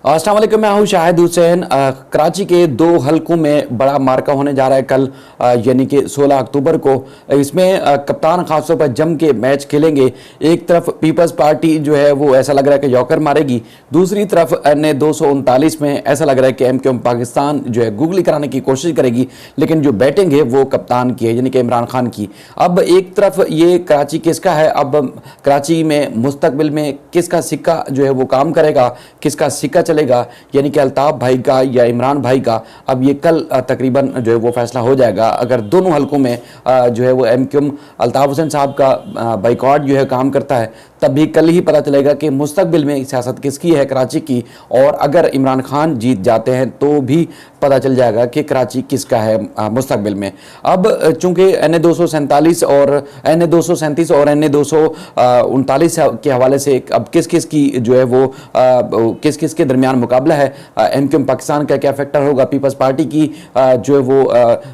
अस्सलाम वालेकुम, मैं हूं शाहिद हुसैन। कराची के दो हलकों में बड़ा मार्का होने जा रहा है कल, यानी कि 16 अक्टूबर को। इसमें कप्तान खासतौर पर जम के मैच खेलेंगे। एक तरफ पीपल्स पार्टी जो है वो ऐसा लग रहा है कि यॉकर मारेगी, दूसरी तरफ एन ए 239 में ऐसा लग रहा है कि एमक्यूएम पाकिस्तान जो है गुगली कराने की कोशिश करेगी, लेकिन जो बैटिंग है वो कप्तान की है, यानी कि इमरान खान की। अब एक तरफ ये कराची किसका है, अब कराची में मुस्तकबिल में किसका सिक्का जो है वो काम करेगा, किसका सिक्का चलेगा, यानी कि अल्ताफ भाई का या इमरान भाई का। अब ये कल तकरीबन जो है वो फैसला हो जाएगा। अगर दोनों हलकों में जो है वो एमक्यूएम अल्ताफ हुसैन साहब का बाइकॉट जो है काम करता है, तब भी कल ही पता चलेगा कि मुस्तकबिल में सियासत किसकी है कराची की। और अगर इमरान खान जीत जाते हैं तो भी पता चल जाएगा कि कराची किसका है मुस्तकबिल में। अब चूंकि एन ए 247 और एन ए 237 और एन ए 239 के हवाले से अब किस किस की जो है वो किस किस के दरमियान मुकाबला है, एमक्यूएम पाकिस्तान का क्या फैक्टर होगा, पीपल्स पार्टी की जो है वो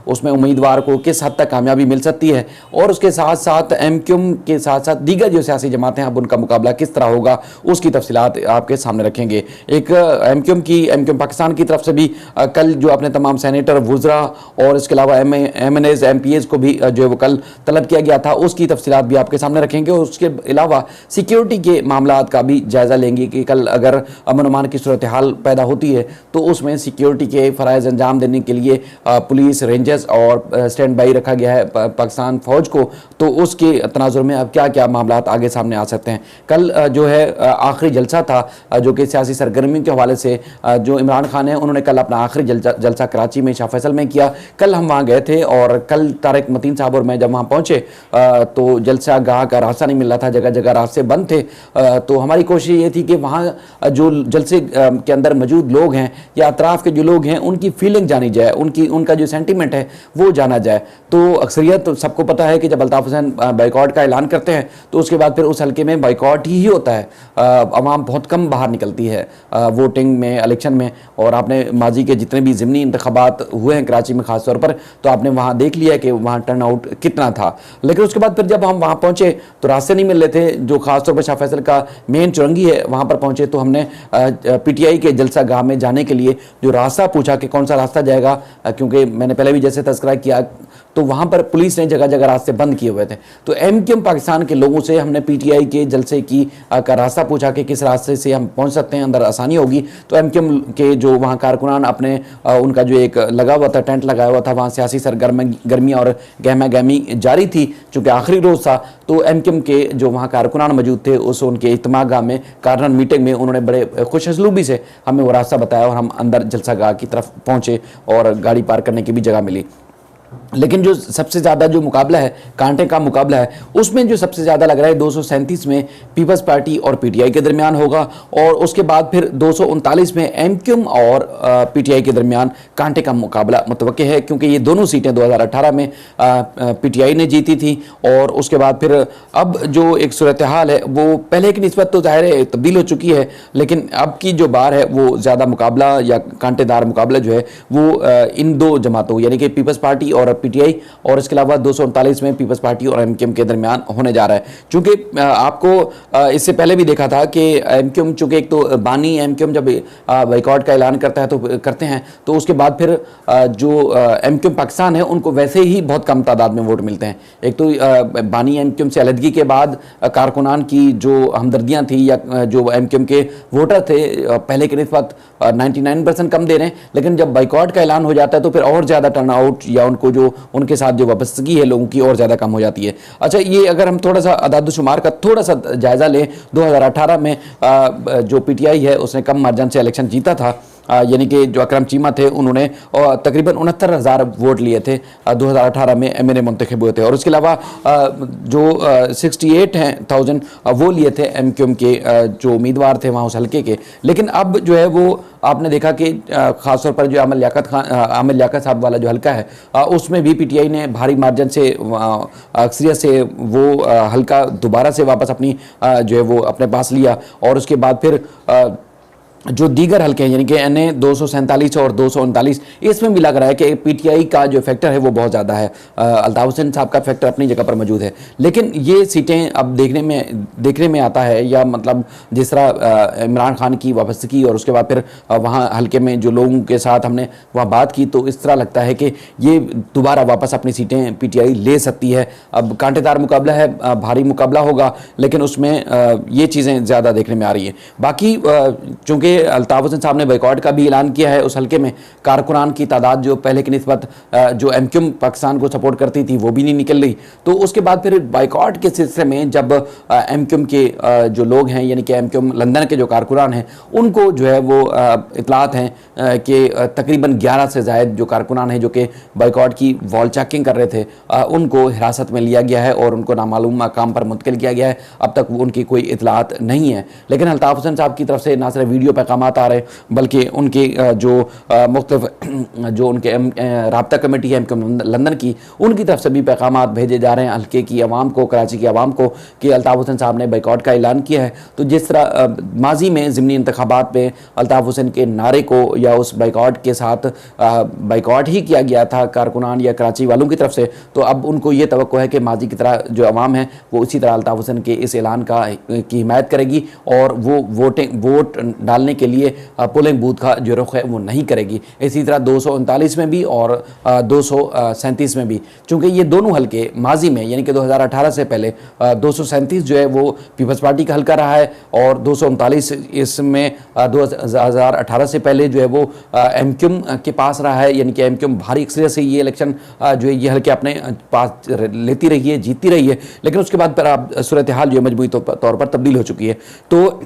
उसमें उम्मीदवार को किस हद तक कामयाबी मिल सकती है, और उसके साथ साथ एमक्यूएम के साथ साथ दीगर जो सियासी जमातें अब उनका मुकाबला किस तरह होगा, उसकी तफसीलात आपके सामने रखेंगे। एक एमक्यूएम पाकिस्तान की तरफ से भी कल जो अपने तमाम सेनेटर, वुज़रा और इसके अलावा MNAs MPAs को भी जो है वो कल तलब किया गया था, उसकी तफसीलात भी आपके सामने रखेंगे। और उसके अलावा सिक्योरिटी के मामलात का भी जायज़ा लेंगे कि कल अगर अमन अमान की सूरत हाल पैदा होती है तो उसमें सिक्योरिटी के फ़राइज़ अंजाम देने के लिए पुलिस, रेंजर्स और स्टैंड बाई रखा गया है पाकिस्तान फ़ौज को। तो उसके तनाजुर में अब क्या क्या मामलात आगे सामने आ सकते हैं। कल जो है आखिरी जलसा था जो कि सियासी सरगर्मी के हवाले से जो इमरान खान है उन्होंने कल अपना आखिरी जलसा कराची में शाह फैसल में किया। कल हम वहाँ गए थे और कल तारिक मतीन साहब और मैं जब वहाँ पहुँचे तो जलसा गाह का रास्ता नहीं मिल रहा था, जगह जगह रास्ते बंद थे। तो हमारी कोशिश ये थी कि वहाँ जो जलसे के अंदर मौजूद लोग हैं या अतराफ़ के जो लोग हैं उनकी फीलिंग जानी जाए, उनका जो सेंटीमेंट है वो जाना जाए। तो अक्सरियत सबको पता है कि जब अल्ताफ हुसैन बाइकॉट का ऐलान करते हैं तो उसके बाद फिर उस हल्के में बाइकॉट ही होता है। अवाम बहुत कम बाहर निकलती है वोटिंग में, इलेक्शन में। और आपने माजी के जितने भी ज़िमनी इंतखाबात हुए हैं कराची में ख़ास तौर पर, तो आपने वहाँ देख लिया कि वहाँ टर्न आउट कितना था। लेकिन उसके बाद फिर जब हम वहाँ पहुँचे तो रास्ते नहीं मिल रहे थे। जो ख़ास तौर पर शाह फैसल का मेन चुरंगी है वहाँ पर पहुँचे तो हमने PTI के जलसा गाह में जाने के लिए जो रास्ता पूछा कि कौन सा रास्ता जाएगा, क्योंकि मैंने पहले भी जैसे तज़किरा किया तो वहाँ पर पुलिस ने जगह जगह रास्ते बंद किए हुए थे। तो एमक्यूएम पाकिस्तान के लोगों से हमने PTI के जलसे की का रास्ता पूछा कि किस रास्ते से हम पहुँच सकते हैं, अंदर आसानी होगी। तो एमक्यूएम के जो वहाँ कारकुनान अपने उनका जो एक लगा हुआ था, टेंट लगाया हुआ था, वहाँ सियासी सरगर्मी और गहमा गहमी जारी थी चूँकि आखिरी रोज़ था। तो एमक्यूएम के जो वहाँ कारकुनान मौजूद थे उस उनके इज्तिमा गाह में कार्नर मीटिंग में उन्होंने बड़े खुश असलूबी से हमें वो रास्ता बताया और हम अंदर जलसा गाह की तरफ पहुँचे और गाड़ी पार्क करने की भी जगह मिली। लेकिन जो सबसे ज़्यादा जो मुकाबला है, कांटे का मुकाबला है, उसमें जो सबसे ज़्यादा लग रहा है 237 में पीपल्स पार्टी और PTI के दरमियान होगा, और उसके बाद फिर 239 में एमक्यूएम और PTI के दरमियान कांटे का मुकाबला मुतवक्के है, क्योंकि ये दोनों सीटें 2018 में PTI ने जीती थी। और उसके बाद फिर अब जो एक सूरत हाल है वो पहले की निस्बत तो ज़ाहिर है तब्दील हो चुकी है, लेकिन अब की जो बार है वो ज़्यादा मुकाबला या कांटेदार मुकाबला जो है वो इन दो जमातों यानी कि पीपल्स पार्टी और PTI और इसके अलावा 239 में पीपल्स पार्टी और एमक्यूएम के दरमियान होने जा रहा है। चूँकि आपको इससे पहले भी देखा था कि एमक्यूएम चूँकि एक तो बानी एमक्यूएम जब बाइकॉट का ऐलान करता है तो करते हैं तो उसके बाद फिर जो एमक्यूएम पाकिस्तान है उनको वैसे ही बहुत कम तादाद में वोट मिलते हैं। एक तो बानी एमक्यूएम से अलहदगी के बाद कारकुनान की जो हमदर्दियाँ थी या जो एमक्यूएम के वोटर थे पहले की निस्बत 99% कम दे रहे हैं, लेकिन जब बाइकॉट का ऐलान हो जाता है तो फिर और ज़्यादा टर्न आउट या उनको जो उनके साथ जो वाबस्तगी है लोगों की और ज़्यादा कम हो जाती है। अच्छा, ये अगर हम थोड़ा सा अदाद शुमार का थोड़ा सा जायज़ा लें, 2018 में जो PTI है उसने कम मार्जिन से इलेक्शन जीता था, यानी कि जो अकरम चीमा थे उन्होंने तकरीबन 69,000 वोट लिए थे 2018 में MNA मुंतखब हुए थे। और उसके अलावा जो 68,000 वो लिए थे एमक्यूएम के जो उम्मीदवार थे वहाँ उस हल्के के। लेकिन अब जो है वो आपने देखा कि ख़ासतौर पर जो आमिर लियाकत साहब वाला जो हल्का है उसमें भी PTI ने भारी मार्जिन से अक्सरियत से वो हल्का दोबारा से वापस अपनी जो है वो अपने पास लिया। और उसके बाद फिर जो दीगर हल्के हैं यानी कि एनए 247 और 239, इसमें भी लग रहा है कि पीटीआई का जो फैक्टर है वो बहुत ज़्यादा है। अल्ताफ हुसैन साहब का फैक्टर अपनी जगह पर मौजूद है, लेकिन ये सीटें अब देखने में आता है, या मतलब जिस तरह इमरान खान की वापसी और उसके बाद फिर वहाँ हल्के में जो लोगों के साथ हमने वहाँ बात की, तो इस तरह लगता है कि ये दोबारा वापस अपनी सीटें पीटीआई ले सकती है। अब कांटेदार मुकाबला है, भारी मुकाबला होगा, लेकिन उसमें ये चीज़ें ज़्यादा देखने में आ रही हैं। बाकी चूँकि अल्ताफ हुसैन साहब ने बाइकॉट का भी ऐलान किया है, उस हल्के में कारकुनान की तादाद जो पहले की निस्बत जो एमक्यूएम पाकिस्तान को सपोर्ट करती थी वो भी नहीं निकल रही, तो उसके बाद फिर बाइकॉट के सिलसिले में जब एमक्यूएम के जो लोग हैं यानी कि एमक्यूएम लंदन के जो कारकुनान हैं, उनको जो है वो इतलात हैं कि तकरीबन 11 से ज़ायद जो कारकुनान हैं जो कि बाइकॉट की वॉल चेकिंग कर रहे थे, उनको हिरासत में लिया गया है और उनको नामालूम मकाम पर मुंतकिल किया गया है। अब तक उनकी कोई इतलात नहीं है, लेकिन अल्ताफ हुसैन साहब की तरफ से ना सिर्फ वीडियो पैगाम आ रहे, बल्कि उनके जो मुख्तलिफ जो उनके राब्ता कमेटी है लंदन की, उनकी तरफ से भी पैगाम भेजे जा रहे हैं हल्के की आवाम को, कराची की आवाम को, कि अल्ताफ हुसैन साहब ने बाइकॉट का ऐलान किया है। तो जिस तरह माजी में ज़िमनी इंतखाबात में अल्ताफ हुसैन के नारे को या उस बाइकॉट के साथ बाइकॉट ही किया गया था कारकुनान या कराची वालों की तरफ से, तो अब उनको ये तवक्को है कि माजी की तरह जो आवाम है वो इसी तरह अल्ताफ हुसैन के इस ऐलान की हिमायत करेगी और वो वोट डालने के लिए पोलिंग बूथ का जो रुख है वो नहीं करेगी। इसी तरह 239 में भी और 237 में भी, चूँकि ये दोनों हल्के माजी में यानी कि 2018 से पहले 237 जो है वो पीपल्स पार्टी का हल्का रहा है और 239 इसमें 2018 से पहले जो है वो एमक्यूएम के पास रहा है, यानी कि एमक्यूएम भारी अक्सरियत से ये इलेक्शन जो है ये हल्के अपने पास लेती रही है, जीतती रही है, लेकिन उसके बाद पर अब सूरत हाल जो है मजबूरी तौर पर तब्दील हो चुकी है। तो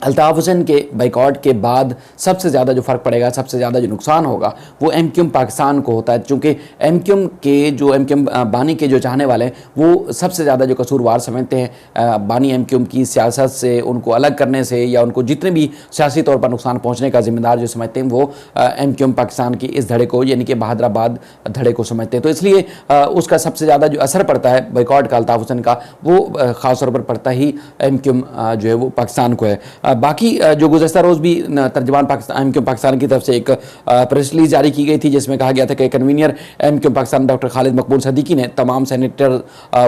अल्ताफ हुसैन के बाइकॉट के बाद सबसे ज़्यादा जो फ़र्क पड़ेगा, सबसे ज़्यादा जो नुकसान होगा वो एमक्यूएम पाकिस्तान को होता है, चूँकि एमक्यूएम बानी के जो चाहने वाले हैं वो सबसे ज़्यादा जो कसूरवार समझते हैं बानी एमक्यूएम की सियासत से, उनको अलग करने से या उनको जितने भी सियासी तौर पर नुकसान पहुँचने का जिम्मेदार जो समझते हैं वो एमक्यूएम पाकिस्तान की इस धड़े को यानी कि बहादराबाद धड़े को समझते हैं। तो इसलिए उसका सबसे ज़्यादा जो असर पड़ता है बाइकॉट का अल्ताफ हुसैन का, वो ख़ास तौर पर पड़ता ही एमक्यूएम जो है वो पाकिस्तान को है। बाकी जो गुज़श्ता रोज़ भी तर्जमान एमक्यूएम पाकिस्तान की तरफ से एक प्रेस रिलीज जारी की गई थी, जिसमें कहा गया था कि convener MQM Pakistan doctor Khalid मकबूल सदीकी ने तमाम सेनेटर,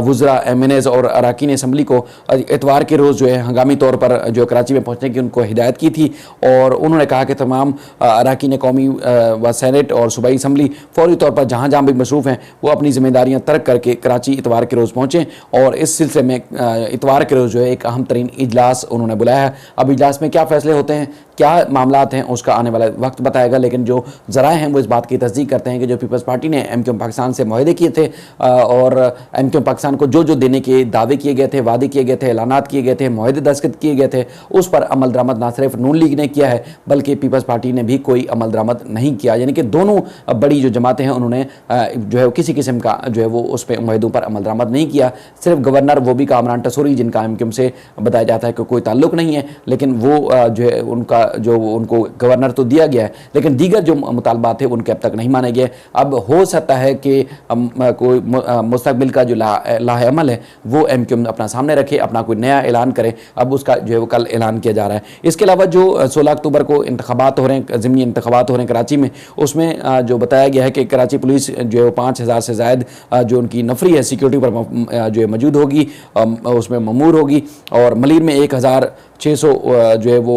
वुज़रा, एमएनएज़ और अरकान असम्बली को इतवार के रोज़ जो है हंगामी तौर पर जो कराची में पहुँचने की उनको हिदायत की थी, और उन्होंने कहा कि तमाम अरकान कौमी व सेनेट और सूबाई असम्बली फौरी तौर पर जहाँ जहाँ भी मसरूफ़ हैं वो अपनी जिम्मेदारियाँ तर्क करके कराची इतवार के रोज़ पहुँचें, और इस सिलसिले में इतवार के रोज़ जो है एक अहम तरीन इजलास उन्होंने बुलाया है। अब इजलास में क्या फ़ैसले होते हैं, क्या मामलात हैं, उसका आने वाला वक्त बताएगा, लेकिन जो ज़राए हैं वो इस बात की तस्दीक करते हैं कि जो पीपल्स पार्टी ने एमक्यूएम पाकिस्तान से मुआहदे किए थे और एमक्यूएम पाकिस्तान को जो देने के दावे किए गए थे, वादे किए गए थे, ऐलानात किए गए थे, मुआहदे दस्तखत किए गए थे, उस पर अमल दरामद ना सिर्फ नून लीग ने किया है बल्कि पीपल्स पार्टी ने भी कोई अमल दरामद नहीं किया। यानी कि दोनों बड़ी जो जमातें हैं उन्होंने जो है किसी किस्म का जो है वो उस पर मुआहदों पर अमल दरामद नहीं किया। सिर्फ गवर्नर, वो भी कामरान टसूरी, जिनका एमक्यूएम से बताया जाता है कि कोई ताल्लुक नहीं है, लेकिन वो जो है उनको गवर्नर तो दिया गया है, लेकिन दीगर जो मुतालबात थे उनके अब तक नहीं माने गए। अब हो सकता है कि कोई मुस्तकबिल का जो लाहे अमल है वो एमक्यूएम अपना सामने रखे, अपना कोई नया ऐलान करे। अब उसका जो है वो कल ऐलान किया जा रहा है। इसके अलावा जो 16 अक्टूबर को इंतखाबात हो रहे हैं, ज़िमनी इंतखाबात हो रहे हैं कराची में, उसमें जो बताया गया है कि कराची पुलिस जो है वो 5000 से ज़ायद जो उनकी नफरी है सिक्योरिटी पर जो है मौजूद होगी, उसमें ममूर होगी, और मलीर में 1600 जो है वो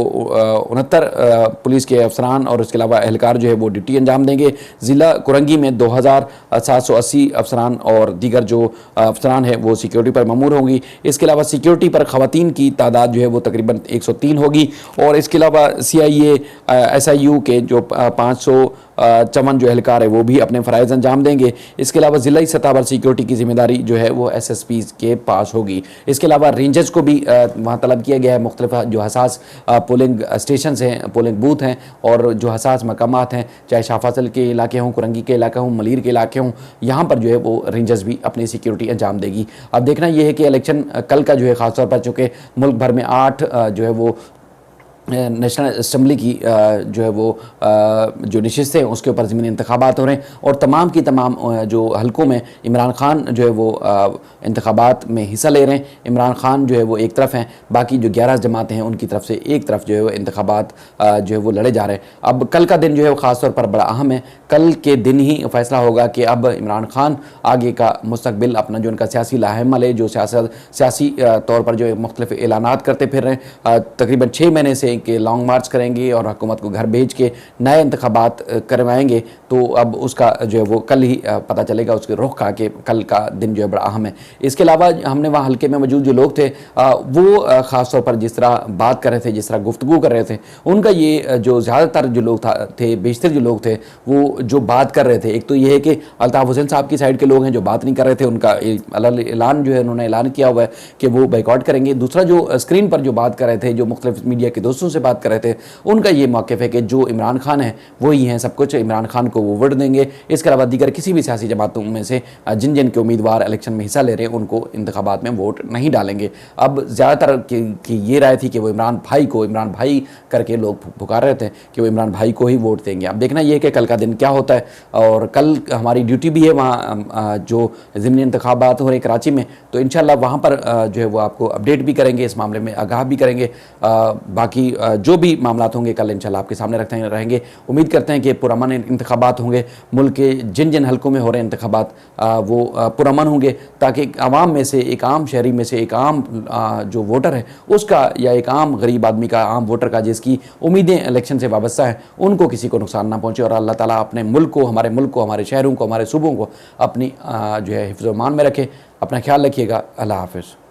69 पुलिस के अफसरान और उसके अलावा एहलकार जो है वो ड्यूटी अंजाम देंगे। ज़िला कुरंगी में 2780 अफसरान और दीगर जो अफसरान है वो सिक्योरिटी पर ममूर होंगी। इसके अलावा सिक्योरिटी पर ख़वातीन की तादाद जो है वो तकरीबन 103 होगी, और इसके अलावा CIA SIU के जो 554 जो एहलकार है वो भी अपने फ़राइज़ अंजाम देंगे। इसके अलावा ज़िलाई सतह पर सिक्योरिटी की जिम्मेदारी जो है वो SSPs के पास होगी। इसके अलावा रेंजर्स को भी वहाँ तलब किया गया है। मुख्तलिफ जो हसास पोलिंग स्टेशन हैं, पोलिंग बूथ हैं और जो हसास मकामात हैं, चाहे शाह फासल के इलाके हों, कुरंगी के इलाके हों, मलीर के इलाके हों, यहाँ पर जो है वो रेंजर्स भी अपनी सिक्योरिटी अंजाम देगी। अब देखना यह है कि इलेक्शन कल का जो है ख़ासतौर पर, चूँकि मुल्क भर में 8 जो है वो नेशनल असम्बली की जो है वो जो नशिस्तें हैं उसके ऊपर ज़मीनी इंतखाबात हो रहे हैं और तमाम की तमाम जो हलकों में इमरान खान जो है वो इंतखाबात में हिस्सा ले रहे हैं। इमरान खान जो है वो एक तरफ हैं, बाकी जो 11 जमातें हैं उनकी तरफ से एक तरफ जो है वो इंतखाबात जो है वो लड़े जा रहे हैं। अब कल का दिन जो है वो ख़ास तौर पर बड़ा अहम है। कल के दिन ही फैसला होगा कि अब इमरान खान आगे का मुस्तकबिल अपना जो उनका सियासी लाहेमल है, जो सियासी तौर पर जो मुख्तलिफ ऐलानात करते फिर रहे हैं, तकरीबन 6 महीने से कि लॉन्ग मार्च करेंगे और हुकूमत को घर भेज के नए इंतखाबात करवाएंगे, तो अब उसका जो है वो कल ही पता चलेगा उसके रुख का कि कल का दिन जो है बड़ा अहम है। इसके अलावा हमने वहाँ हल्के में मौजूद जो लोग थे वो ख़ास तौर पर जिस तरह बात कर रहे थे, जिस तरह गुफ्तगू कर रहे थे, उनका ये जो ज़्यादातर जो लोग थे, बेशतर जो लोग थे, वो जो बात कर रहे थे, एक तो ये है कि अल्ताफ़ हुसैन साहब की साइड के लोग हैं जो बात नहीं कर रहे थे, उनका ऐलान जो है उन्होंने ऐलान किया हुआ है कि वो बाइकआउट करेंगे। दूसरा जो स्क्रीन पर जो बात कर रहे थे, जो मुख्तलिफ मीडिया के दोस्तों से बात कर रहे थे, उनका ये मौक़िफ़ है कि जो इमरान खान है वही हैं सब कुछ, इमरान खान को वो वोट देंगे। इसके अलावा दीगर किसी भी सियासी जमातों में से जिन जिन के उम्मीदवार इलेक्शन में हिस्सा ले रहे हैं उनको इंतखाबात में वोट नहीं डालेंगे। अब ज़्यादातर की ये राय थी कि वो इमरान भाई करके लोग पुकार रहे थे कि वो इमरान भाई को ही वोट देंगे। अब देखना ये है कि कल का दिन क्या होता है, और कल हमारी ड्यूटी भी है वहाँ जो ज़िमनी इंतखाबात हो रहे हैं कराची में, तो इंशाल्लाह वहाँ पर जो है वो आपको अपडेट भी करेंगे, इस मामले में आगाह भी करेंगे। बाकी जो भी मामला होंगे कल इंशाल्लाह आपके सामने रखते रहेंगे। उम्मीद करते हैं कि पुरअमन इंतखाबात होंगे, मुल्क के जिन जिन हलकों में हो रहे हैं इंतखाबात वो पुरअमन होंगे, ताकि आवाम में से एक आम शहरी में से एक आम जो वोटर है उसका, या एक आम गरीब आदमी का, आम वोटर का जिसकी उम्मीदें इलेक्शन से वाबस्ता है, उनको किसी को नुकसान ना पहुँचे। और अल्लाह ताला अपने मुल्क को, हमारे शहरों को, हमारे सूबों को अपनी जो है हिफ्ज़-ओ-मान में रखे। अपना ख्याल रखिएगा। अल्लाह हाफ़िज़।